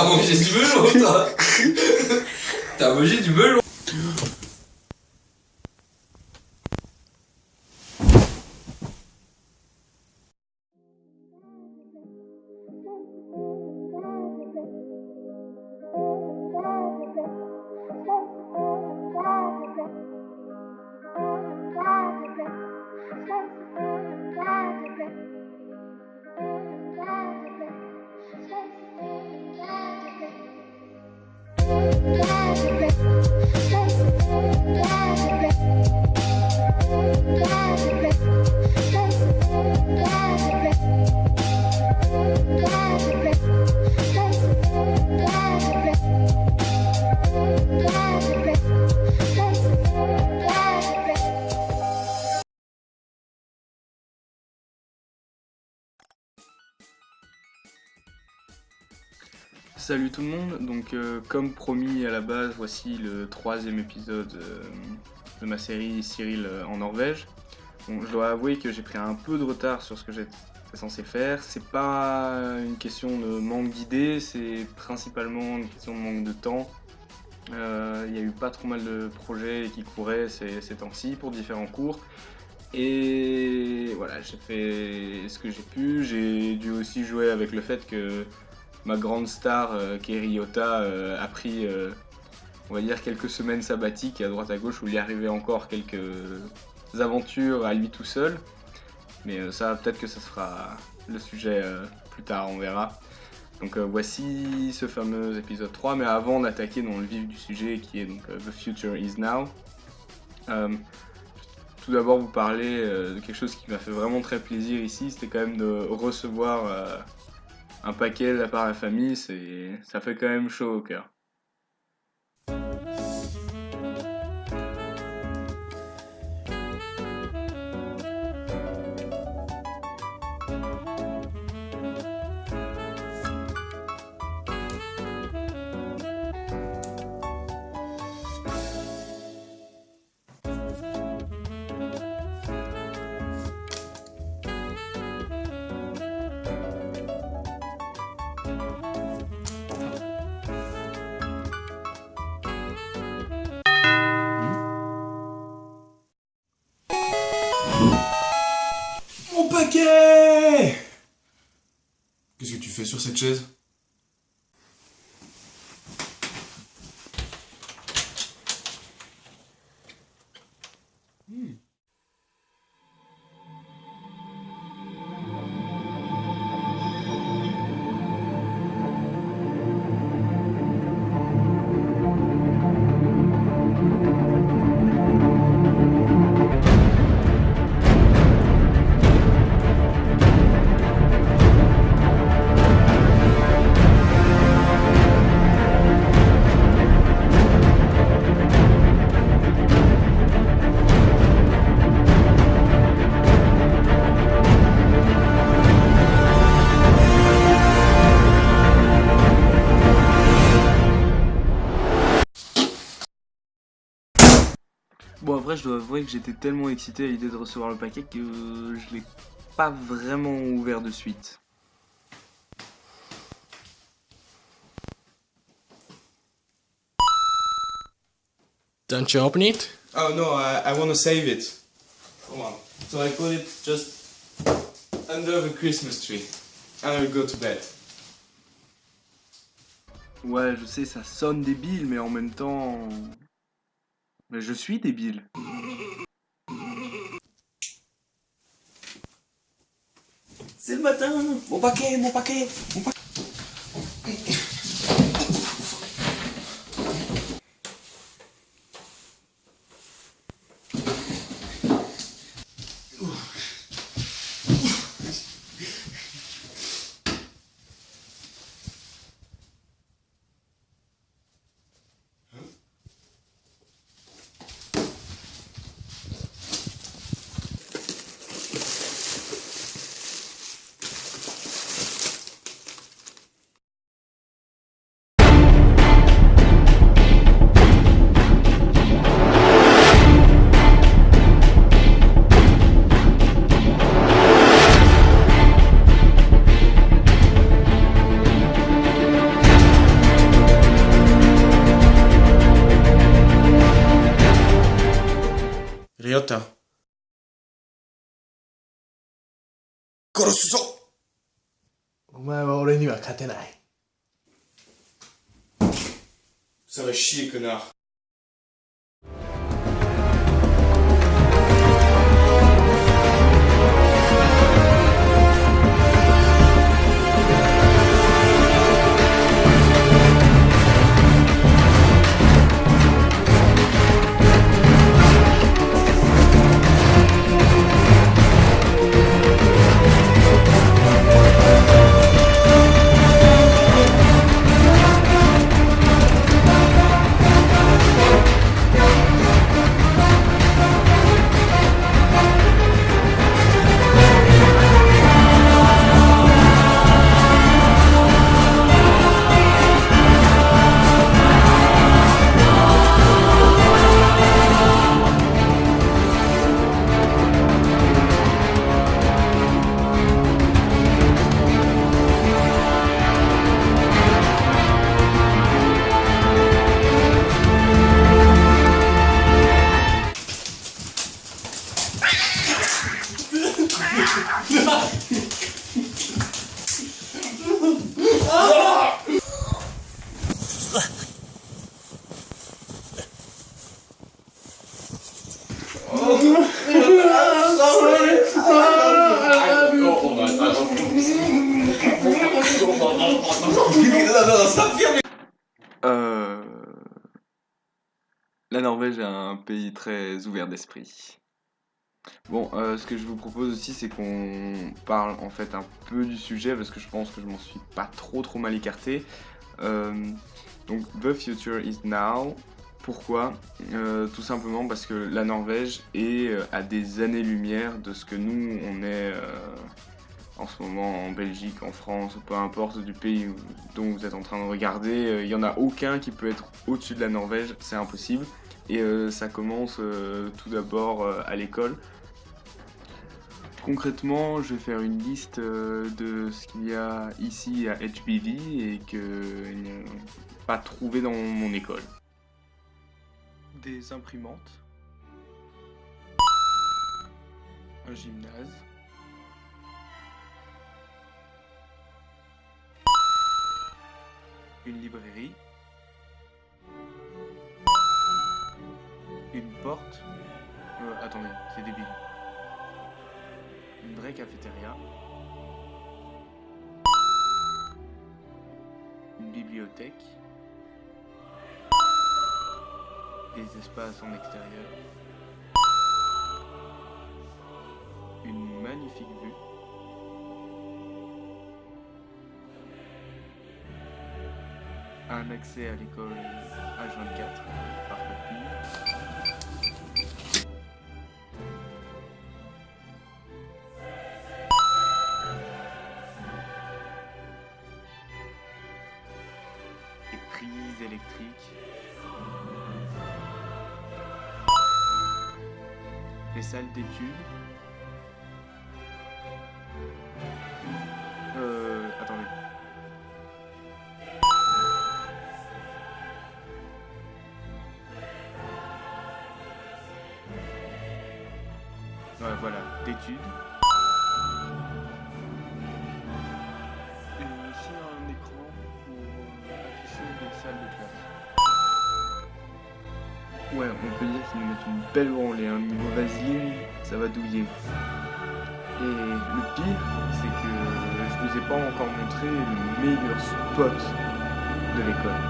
T'as mangé du melon, toi. T'as mangé du melon. Salut tout le monde, donc comme promis à la base, voici le 3e épisode de ma série Cyril en Norvège. Bon, je dois avouer que j'ai pris un peu de retard sur ce que j'étais censé faire. C'est pas une question de manque d'idées, c'est principalement une question de manque de temps. Il y a eu pas trop mal de projets qui couraient ces temps-ci pour différents cours. Et voilà, j'ai fait ce que j'ai pu. J'ai dû aussi jouer avec le fait que ma grande star, Keri Yota, a pris, on va dire, quelques semaines sabbatiques à droite à gauche où il y arrivait encore quelques aventures à lui tout seul. Mais ça, peut-être que ça sera le sujet plus tard, on verra. Donc voici ce fameux épisode 3, mais avant d'attaquer dans le vif du sujet qui est donc The Future Is Now, tout d'abord vous parler de quelque chose qui m'a fait vraiment très plaisir ici, c'était quand même de recevoir un paquet de la part de la famille, ça fait quand même chaud au cœur. Mon paquet! Qu'est-ce que tu fais sur cette chaise? Bon, après, je dois avouer que j'étais tellement excité à l'idée de recevoir le paquet que je l'ai pas vraiment ouvert de suite. Don't you open it? Oh no, I want to save it. Come on. So I put it just under the Christmas tree. And I will go to bed. Ouais, je sais, ça sonne débile, mais en même temps... Mais je suis débile. C'est le matin. Mon paquet, mon paquet, mon paquet. 殺すぞ。お前は俺には勝てない。Ça va chier, connard. La Norvège est un pays très ouvert d'esprit. Bon, ce que je vous propose aussi, c'est qu'on parle en fait un peu du sujet, parce que je pense que je m'en suis pas trop mal écarté. Donc, The Future is Now. Pourquoi? Tout simplement parce que la Norvège est à des années-lumière de ce que nous, on est en ce moment en Belgique, en France, ou peu importe du pays dont vous êtes en train de regarder. Il n'y en a aucun qui peut être au-dessus de la Norvège, c'est impossible. Et ça commence tout d'abord à l'école. Concrètement, je vais faire une liste de ce qu'il y a ici à HBV et que je n'ai pas trouvé dans mon école. Des imprimantes, un gymnase, une librairie, une porte, attendez, c'est débile, une vraie cafétéria, une bibliothèque, des espaces en extérieur, une magnifique vue, un accès à l'école H24 par copie, des prises électriques, les salles d'études, attendez. Ouais, voilà, d'études. Et ici un écran pour afficher les salles de classe. Ouais, on peut dire qu'ils nous mettent une belle branlée, hein. Niveau vaseline, ça va douiller. Et le pire, c'est que je vous ai pas encore montré le meilleur spot de l'école.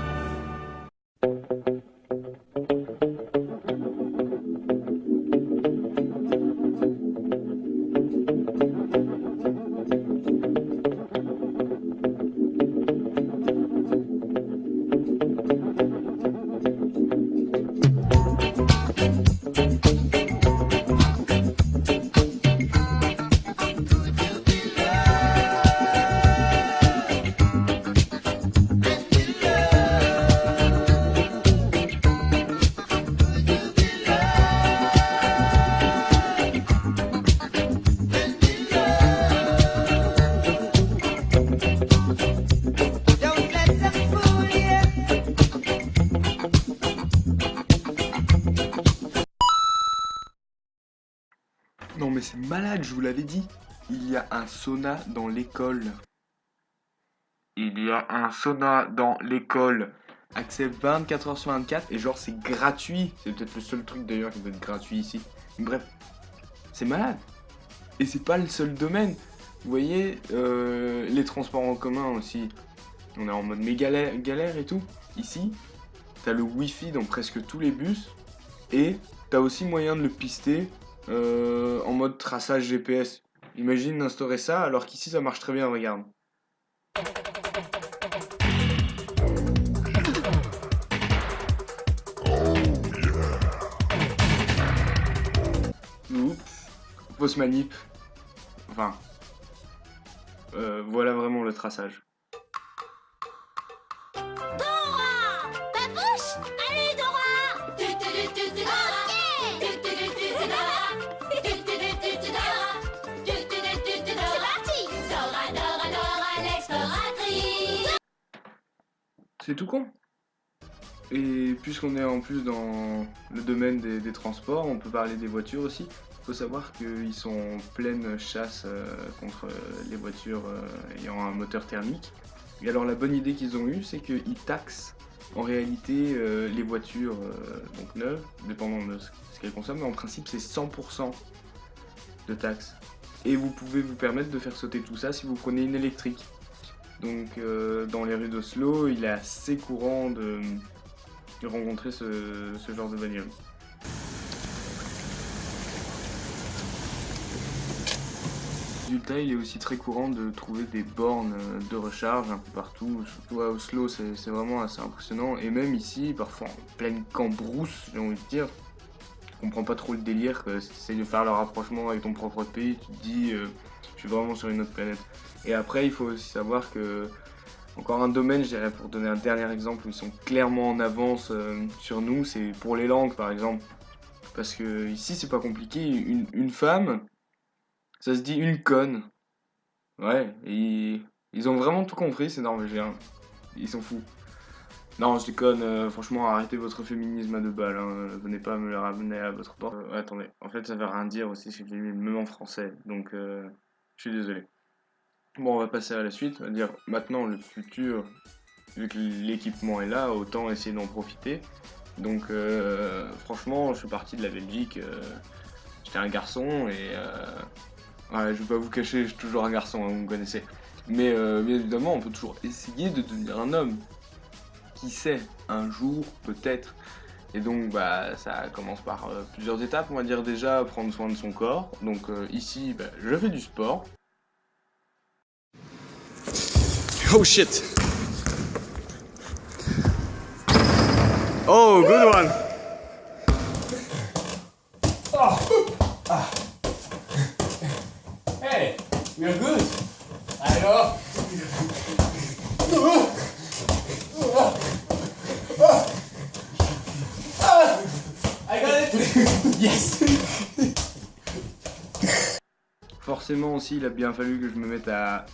Non mais c'est malade, je vous l'avais dit. Il y a un sauna dans l'école. Il y a un sauna dans l'école. Accès 24 heures sur 24 et genre c'est gratuit. C'est peut-être le seul truc d'ailleurs qui doit être gratuit ici. Bref, c'est malade. Et c'est pas le seul domaine. Vous voyez, les transports en commun aussi. On est en mode méga galère et tout. Ici, t'as le wifi dans presque tous les bus. Et t'as aussi moyen de le pister en mode traçage GPS. Imagine instaurer ça alors qu'ici ça marche très bien, regarde. Oups, fausse manip. Enfin, voilà vraiment le traçage. Allez Dora! C'est parti! Dora, Dora, Dora l'exploratrice! C'est tout con. Et puisqu'on est en plus dans le domaine des transports, on peut parler des voitures aussi. Il faut savoir qu'ils sont en pleine chasse contre les voitures ayant un moteur thermique. Et alors la bonne idée qu'ils ont eue, c'est qu'ils taxent en réalité les voitures donc neuves, dépendant de ce qu'elles consomment, mais en principe c'est 100% de taxes. Et vous pouvez vous permettre de faire sauter tout ça si vous prenez une électrique. Donc dans les rues d'Oslo, il est assez courant de rencontrer ce genre de bagnole. Résultat, il est aussi très courant de trouver des bornes de recharge un peu partout, surtout à Oslo, c'est vraiment assez impressionnant. Et même ici, parfois en pleine cambrousse, j'ai envie de dire, je comprends pas trop le délire, si tu essayes de faire le rapprochement avec ton propre pays, tu te dis, je suis vraiment sur une autre planète. Et après, il faut aussi savoir que, encore un domaine, je dirais, pour donner un dernier exemple où ils sont clairement en avance sur nous, c'est pour les langues par exemple. Parce que ici, c'est pas compliqué, une femme, ça se dit une conne. Ouais, et ils ont vraiment tout compris, c'est norvégien. Ils sont fous. Non, je déconne, franchement, arrêtez votre féminisme à 2 balles, hein. Venez pas me le ramener à votre porte. Attendez, en fait, ça veut rien dire aussi, c'est même en français, donc je suis désolé. Bon, on va passer à la suite, on va dire maintenant le futur, vu que l'équipement est là, autant essayer d'en profiter. Donc, franchement, je suis parti de la Belgique, j'étais un garçon et ouais, je vais pas vous cacher, je suis toujours un garçon, hein, vous me connaissez. Mais bien évidemment, on peut toujours essayer de devenir un homme. Qui sait, un jour, peut-être. Et donc, bah, ça commence par plusieurs étapes. On va dire déjà prendre soin de son corps. Donc ici, bah, je fais du sport. Oh shit! Oh, good one! Hey, we're good. I know. I got it. Yes. Forcément aussi, il a bien fallu que je me mette à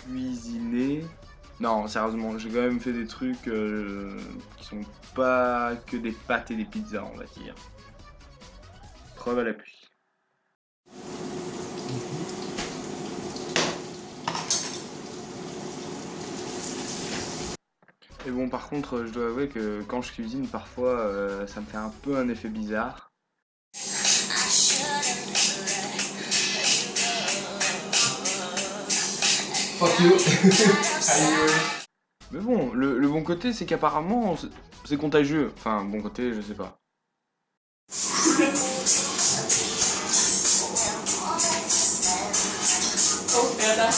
cuisiner. Non, sérieusement, j'ai quand même fait des trucs qui sont pas que des pâtes et des pizzas, on va dire. Preuve à l'appui. Et bon, par contre, je dois avouer que quand je cuisine, parfois, ça me fait un peu un effet bizarre. Fuck you. I knew it. Mais bon, le bon côté, c'est qu'apparemment, c'est contagieux. Enfin, bon côté, je sais pas. Oh, merde.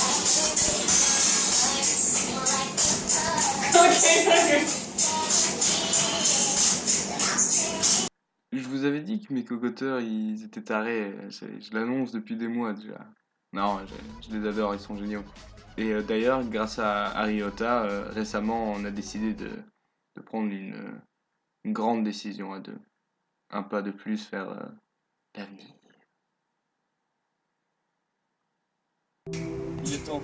Je vous avais dit que mes cocoteurs, ils étaient tarés. Je l'annonce depuis des mois déjà. Non, je les adore, ils sont géniaux. Et d'ailleurs, grâce à Ariota, récemment, on a décidé de prendre une grande décision à deux. Un pas de plus vers l'avenir. Il est temps.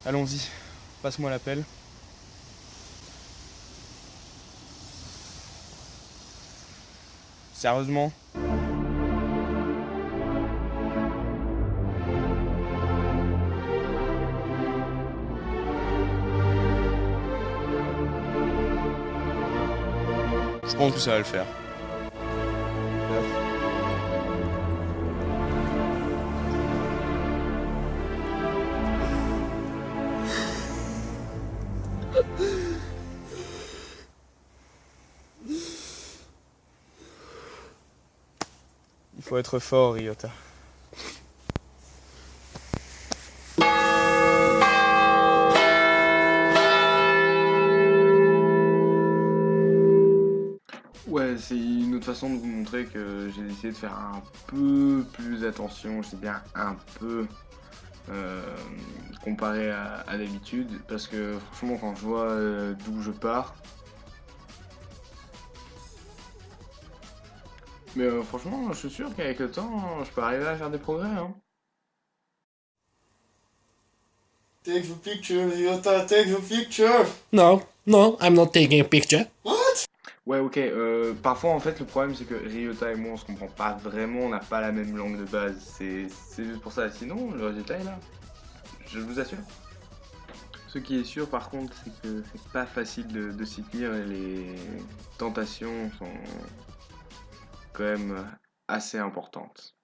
Allons-y, passe-moi l'appel. Sérieusement? Je pense que ça va le faire. Il faut être fort, Ryota. Ouais, c'est une autre façon de vous montrer que j'ai décidé de faire un peu plus attention, je dis bien un peu, comparé à d'habitude, parce que franchement quand je vois d'où je pars, mais franchement je suis sûr qu'avec le temps je peux arriver à faire des progrès, hein. Take the picture, Ryota, take the picture. No, I'm not taking a picture. Ouais, ok, parfois en fait le problème c'est que Ryota et moi on se comprend pas vraiment, on n'a pas la même langue de base, c'est juste pour ça, sinon le résultat est là, je vous assure. Ce qui est sûr par contre c'est que c'est pas facile de s'y tenir et les tentations sont quand même assez importantes.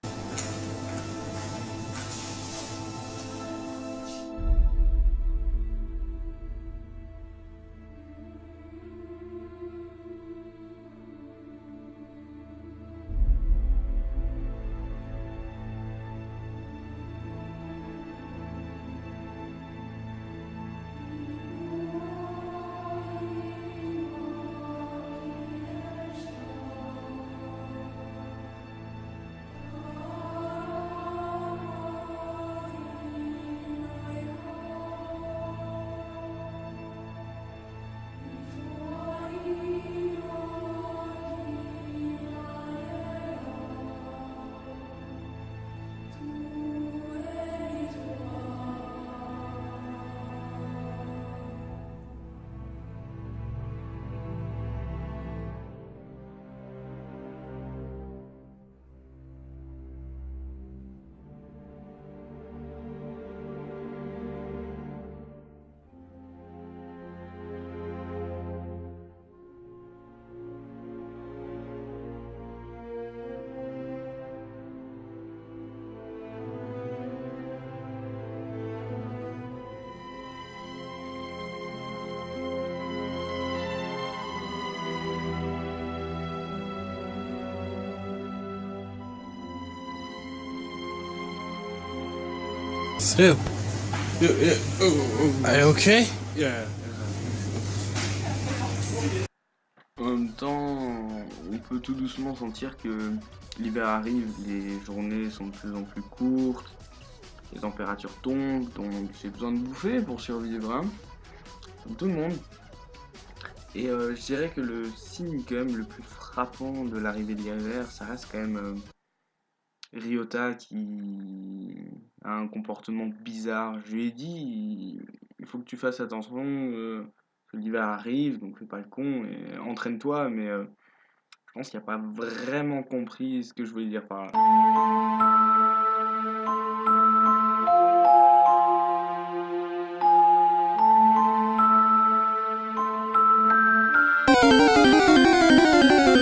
So, are you okay? En même temps, on peut tout doucement sentir que l'hiver arrive, les journées sont de plus en plus courtes, les températures tombent, donc j'ai besoin de bouffer pour survivre, hein, comme tout le monde. Et je dirais que le signe quand même le plus frappant de l'arrivée de l'hiver, ça reste quand même Ryota qui a un comportement bizarre. Je lui ai dit, il faut que tu fasses attention, que l'hiver arrive, donc fais pas le con et entraîne-toi, mais je pense qu'il n'a pas vraiment compris ce que je voulais dire par là.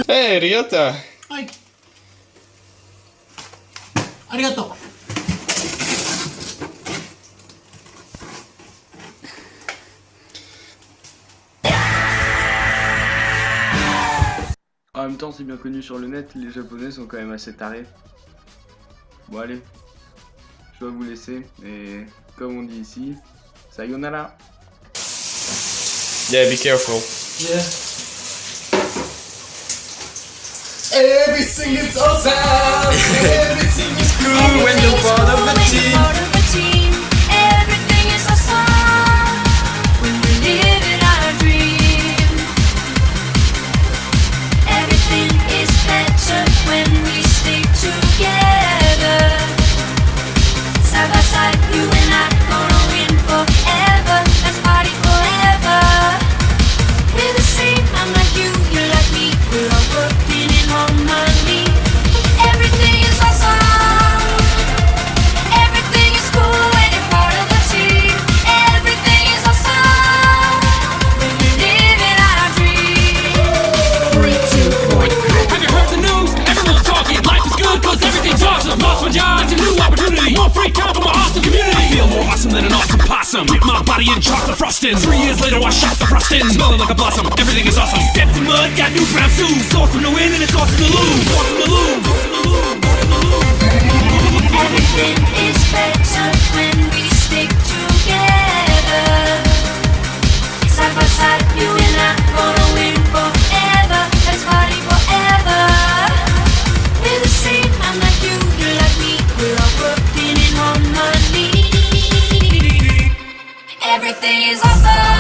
Hey, Ryota! はい。ありがとう。En même temps, c'est bien connu sur le net, les Japonais sont quand même assez tarés. Bon allez, je dois vous laisser, et comme on dit ici, sayonara! Yeah, be careful. Yeah. Everything is awesome. Everything is cool when you're part of a team. Everything is awesome when we live in our dream. Everything is better when we stick together. Side by side, you and I gonna win forever. awesome. Dip my body in chocolate frosting. 3 years later, I shot the frosting. Smelling like a blossom, everything is awesome. Stepped in mud, got new brown shoes. Awesome to win and it's awesome to lose. Awesome to lose. Everything is better when we stick together. Side by side, you and I gonna win forever. Let's party forever. We're the same, I'm like you, you're like me. We're all working in harmony. Everything is awesome.